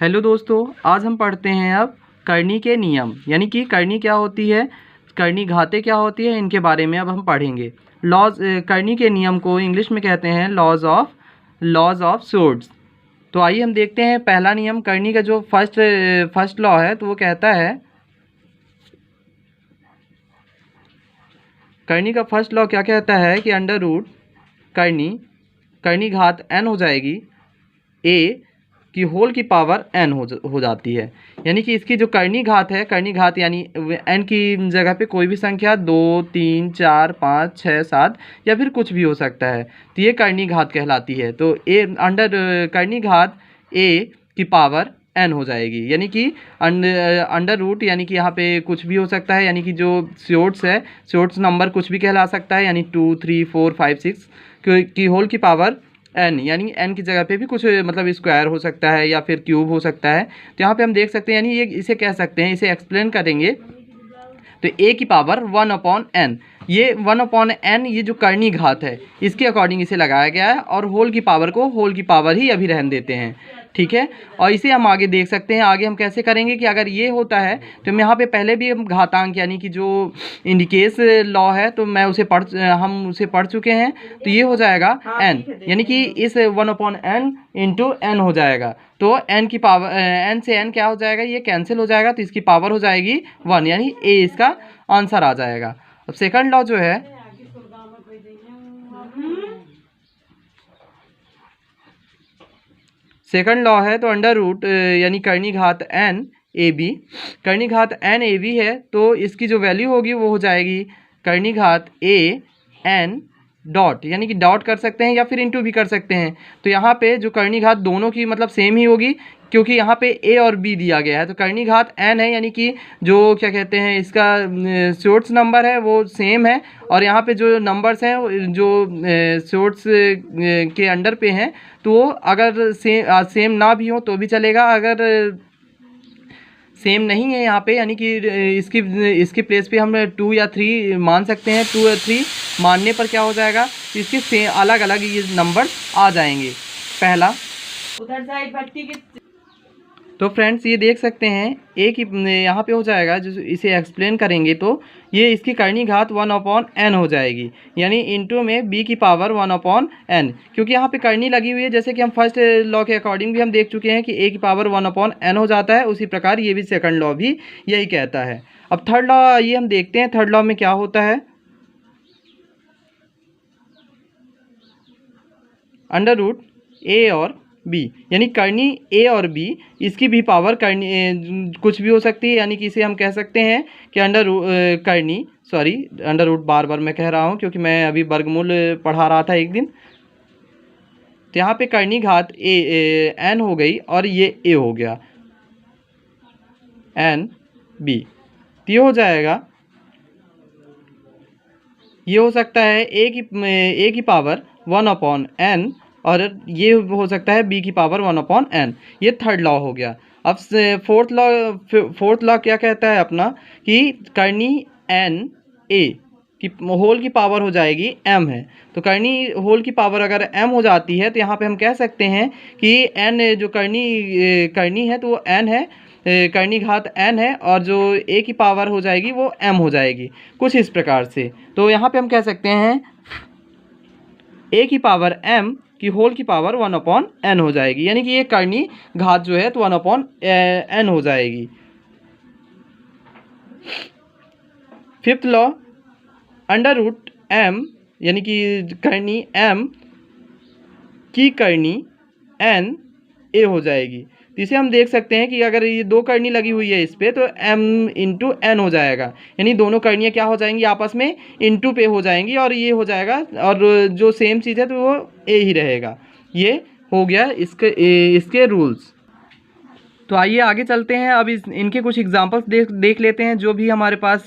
Hello दोस्तों, आज हम पढ़ते हैं अब करनी के नियम, यानी कि करनी क्या होती है, करनी घातें क्या होती है, इनके बारे में अब हम पढ़ेंगे। लॉज करनी के नियम को इंग्लिश में कहते हैं लॉज ऑफ स्वॉर्ड्स। तो आइए हम देखते हैं पहला नियम। करनी का जो फर्स्ट लॉ है तो वो कहता है, करनी का फर्स्ट लॉ क्या कहता है कि अंडर रूट करनी घात n हो जाएगी a की होल की पावर n हो जाती है। यानी कि इसकी जो करनी घात है, करनी घात यानी n की जगह पे कोई भी संख्या 2, 3, 4, 5, 6, 7 या फिर कुछ भी हो सकता है, तो ये करनी घात कहलाती है। तो करनी घात a की पावर n हो जाएगी, यानी कि अंडर रूट, यानी कि यहाँ पे कुछ भी हो सकता है, यानी कि जो शॉर्ट्स है, शॉर्ट्स नंबर कुछ भी कहला सकता है, यानी 2, 3, 4, 5, 6 की होल की पावर n, यानी n की जगह पे भी कुछ मतलब स्क्वायर हो सकता है या फिर क्यूब हो सकता है। तो यहाँ पे हम देख सकते हैं, यानी ये इसे कह सकते हैं, इसे एक्सप्लेन करेंगे तो a की पावर 1/n, ये 1/n ये जो करनी घात है इसके अकॉर्डिंग इसे लगाया गया है, और होल की पावर को होल की पावर ही अभी रहने देते हैं, ठीक है। और इसे हम आगे देख सकते हैं, आगे हम कैसे करेंगे कि अगर ये होता है तो हम यहाँ पे पहले भी हम घातांक यानी कि जो इंडिकेस लॉ है तो हम उसे पढ़ चुके हैं। तो ये हो जाएगा n, यानी कि इस 1/n इंटू n हो जाएगा। तो n की पावर n से n क्या हो जाएगा, ये कैंसिल हो जाएगा, तो इसकी पावर हो जाएगी 1, यानी a इसका आंसर आ जाएगा। अब सेकंड लॉ जो है, सेकंड लॉ है तो अंडर रूट यानी करनी घात n ए बी, करनी घात n ए बी है, तो इसकी जो वैल्यू होगी वो हो जाएगी करनी घात a n डॉट, यानी कि डॉट कर सकते हैं या फिर इंटू भी कर सकते हैं। तो यहाँ पे जो करनी घात दोनों की मतलब सेम ही होगी, क्योंकि यहाँ पे a और b दिया गया है। तो करनी घात n है, यानी कि जो क्या कहते हैं इसका शॉर्ट्स नंबर है वो सेम है, और यहाँ पे जो नंबर्स हैं जो शॉर्ट्स के अंडर पे हैं तो वो अगर सेम ना भी हो तो भी चलेगा, अगर सेम नहीं है यहाँ पे, यानी कि इसकी प्लेस पे हम 2 या 3 मान सकते हैं। 2 या 3 मानने पर क्या हो जाएगा, इसके सेम अलग अलग ये नंबर आ जाएंगे। पहला उधर साइड भट्टी के, तो फ्रेंड्स ये देख सकते हैं एक ही यहाँ पे हो जाएगा, जो इसे एक्सप्लेन करेंगे तो ये इसकी करनी घात 1/n हो जाएगी, यानी इंटू में b की पावर 1/n, क्योंकि यहाँ पे करनी लगी हुई है। जैसे कि हम फर्स्ट लॉ के अकॉर्डिंग भी हम देख चुके हैं कि a की पावर 1/n हो जाता है, उसी प्रकार ये भी सेकंड लॉ भी यही कहता है। अब थर्ड लॉ ये हम देखते हैं, थर्ड लॉ में क्या होता है, अंडर रूट a और b, यानी करनी a और b इसकी भी पावर करनी कुछ भी हो सकती है, यानी कि इसे हम कह सकते हैं कि अंडर रूट बार बार मैं कह रहा हूँ क्योंकि मैं अभी वर्गमूल पढ़ा रहा था एक दिन। तो यहाँ पे करनी घात n हो गई और ये a हो गया n b, तो ये हो जाएगा, ये हो सकता है a की पावर 1/n, और ये हो सकता है b की पावर 1/n। ये थर्ड लॉ हो गया। अब फोर्थ लॉ क्या कहता है अपना, कि करनी n a की होल की पावर हो जाएगी m है। तो करनी होल की पावर अगर m हो जाती है तो यहाँ पे हम कह सकते हैं कि n जो करनी है तो वो n है, करनी घात n है, और जो a की पावर हो जाएगी वो m हो जाएगी, कुछ इस प्रकार से। तो यहाँ पे हम कह सकते हैं a की पावर m की होल की पावर 1/n हो जाएगी, यानी कि ये करनी घात जो है तो 1/n हो जाएगी। Fifth law, under root m, यानी कि करनी m की करनी n a हो जाएगी। तो इसे हम देख सकते हैं कि अगर ये दो करनी लगी हुई है इस पर तो m इंटू n हो जाएगा, यानी दोनों करनियाँ क्या हो जाएंगी, आपस में इंटू पे हो जाएंगी, और ये हो जाएगा, और जो सेम चीज़ है तो वो a ही रहेगा। ये हो गया इसके रूल्स। तो आइए आगे चलते हैं, अब इनके कुछ एग्जांपल्स देख लेते हैं। जो भी हमारे पास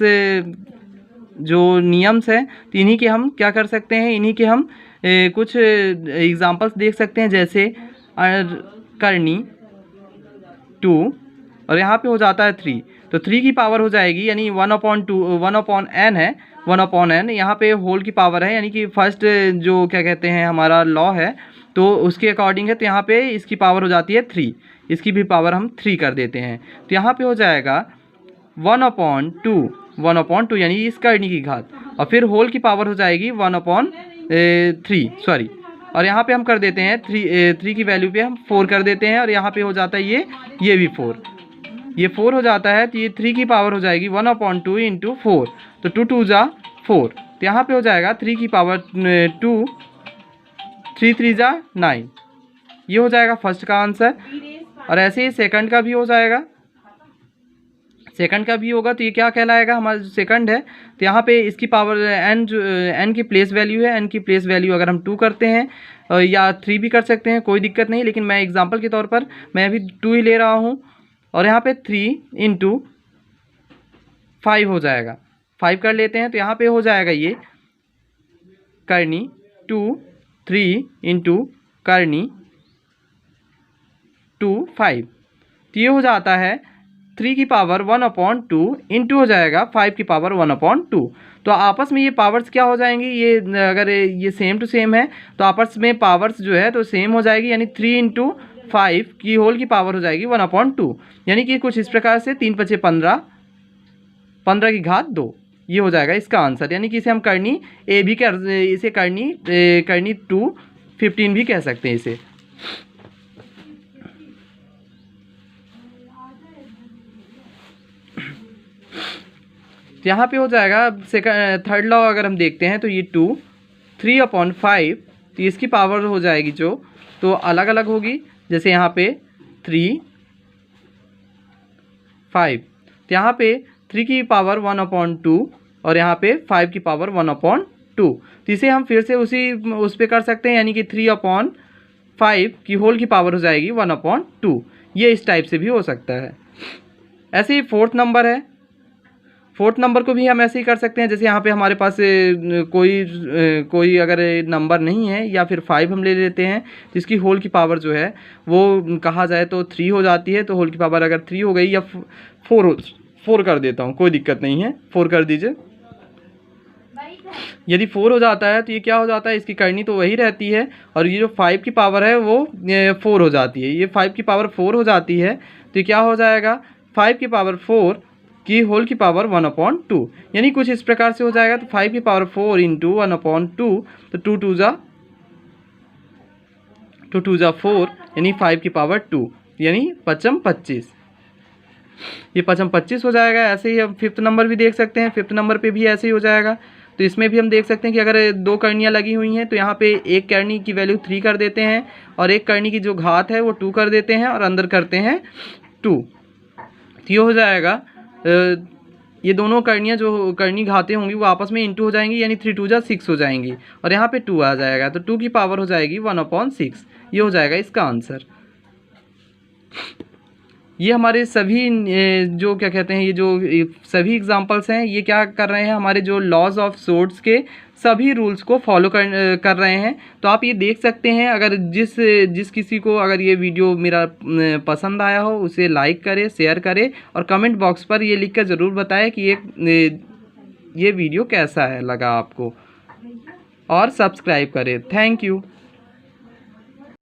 जो नियम्स हैं तो इन्हीं के हम क्या कर सकते हैं, इन्हीं के हम कुछ एग्जांपल्स देख सकते हैं। जैसे करनी 2 और यहाँ पे हो जाता है 3, तो 3 की पावर हो जाएगी, यानी 1/n है, 1/n यहाँ पे होल की पावर है, यानी कि फर्स्ट जो क्या कहते हैं हमारा लॉ है तो उसके अकॉर्डिंग है, तो यहाँ पे इसकी पावर हो जाती है 3, इसकी भी पावर हम 3 कर देते हैं। तो यहाँ पे हो जाएगा 1/2 यानी इस करनी की घात, और फिर होल की पावर हो जाएगी 1/3 सॉरी, और यहाँ पे हम कर देते हैं 3 की वैल्यू पे हम 4 कर देते हैं, और यहाँ पे हो जाता है ये भी 4, ये 4 हो जाता है। तो ये 3 की पावर हो जाएगी 1/2 इंटू 4, तो 2 2 जा 4, तो यहाँ पे हो जाएगा 3 की पावर 2, 3 3 जा 9, ये हो जाएगा फर्स्ट का आंसर। और ऐसे ही सेकंड का भी हो जाएगा, सेकंड का भी होगा। तो ये क्या कहलाएगा, हमारा जो सेकंड है, तो यहाँ पे इसकी पावर n जो n की प्लेस वैल्यू है, n की प्लेस वैल्यू अगर हम 2 करते हैं या 3 भी कर सकते हैं, कोई दिक्कत नहीं, लेकिन मैं एग्जांपल के तौर पर मैं अभी 2 ही ले रहा हूँ। और यहाँ पे 3 इंटू 5 हो जाएगा, 5 कर लेते हैं, तो यहाँ पे हो जाएगा ये करनी 2 3 इंटू करनी 2 5, तो ये हो जाता है 3 की पावर 1/2 इंटू हो जाएगा 5 की पावर 1/2। तो आपस में ये पावर्स क्या हो जाएंगी, ये अगर ये सेम टू सेम है तो आपस में पावर्स जो है तो सेम हो जाएगी, यानी 3 इंटू 5 की होल की पावर हो जाएगी 1/2, यानी कि कुछ इस प्रकार से 3 × 5 = 15, 15 की घात 2, ये हो जाएगा इसका आंसर। यानी कि इसे हम करनी ए भी कर, इसे करनी 2 15 भी कह सकते हैं इसे। तो यहाँ पे हो जाएगा थर्ड लॉ अगर हम देखते हैं तो ये 2 3/5, तो इसकी पावर हो जाएगी जो तो अलग अलग होगी, जैसे यहाँ पे 3 5, तो यहाँ पे 3 की पावर 1/2 और यहाँ पे 5 की पावर 1/2, तो इसे हम फिर से उस पे कर सकते हैं, यानी कि 3/5 की होल की पावर हो जाएगी 1/2, ये इस टाइप से भी हो सकता है। ऐसे ही फोर्थ नंबर है, फोर्थ नंबर को भी हम ऐसे ही कर सकते हैं, जैसे यहाँ पे हमारे पास कोई अगर नंबर नहीं है या फिर 5 हम ले लेते हैं, तो इसकी होल की पावर जो है वो कहा जाए तो 3 हो जाती है। तो होल की पावर अगर 3 हो गई या 4 कर देता हूँ, कोई दिक्कत नहीं है, 4 कर दीजिए। यदि 4 हो जाता है तो ये क्या हो जाता है, इसकी करनी तो वही रहती है, और ये जो 5 की पावर है वो 4 हो जाती है, ये 5 की पावर 4 हो जाती है। तो ये क्या हो जाएगा, 5 की पावर 4 की होल की पावर 1/2, यानी कुछ इस प्रकार से हो जाएगा। तो 5 की पावर 4 इंटू 1/2, तो 2 2 जा 4, यानी 5 की पावर 2, यानी 5 25, ये 5 25 हो जाएगा। ऐसे ही हम फिफ्थ नंबर भी देख सकते हैं, फिफ्थ नंबर पे भी ऐसे ही हो जाएगा। तो इसमें भी हम देख सकते हैं कि अगर 2 करणियाँ लगी हुई हैं तो यहाँ पे एक करनी की वैल्यू 3 कर देते हैं, और एक करनी की जो घात है वो 2 कर देते हैं, और अंदर करते हैं 2, तो ये हो जाएगा ये दोनों करनियाँ जो करनी घातें होंगी वो आपस में इंटू हो जाएंगी, यानी 3 2 जा 6 हो जाएंगी, और यहाँ पे 2 आ जाएगा, तो 2 की पावर हो जाएगी 1/6, ये हो जाएगा इसका आंसर। ये हमारे सभी जो क्या कहते हैं, ये जो सभी एग्जांपल्स हैं, ये क्या कर रहे हैं, हमारे जो लॉज ऑफ सोर्ट्स के सभी रूल्स को फॉलो कर रहे हैं। तो आप ये देख सकते हैं, अगर जिस किसी को अगर ये वीडियो मेरा पसंद आया हो उसे लाइक करे, शेयर करे, और कमेंट बॉक्स पर ये लिख कर ज़रूर बताएं कि ये वीडियो कैसा है लगा आपको, और सब्सक्राइब करें। Thank you.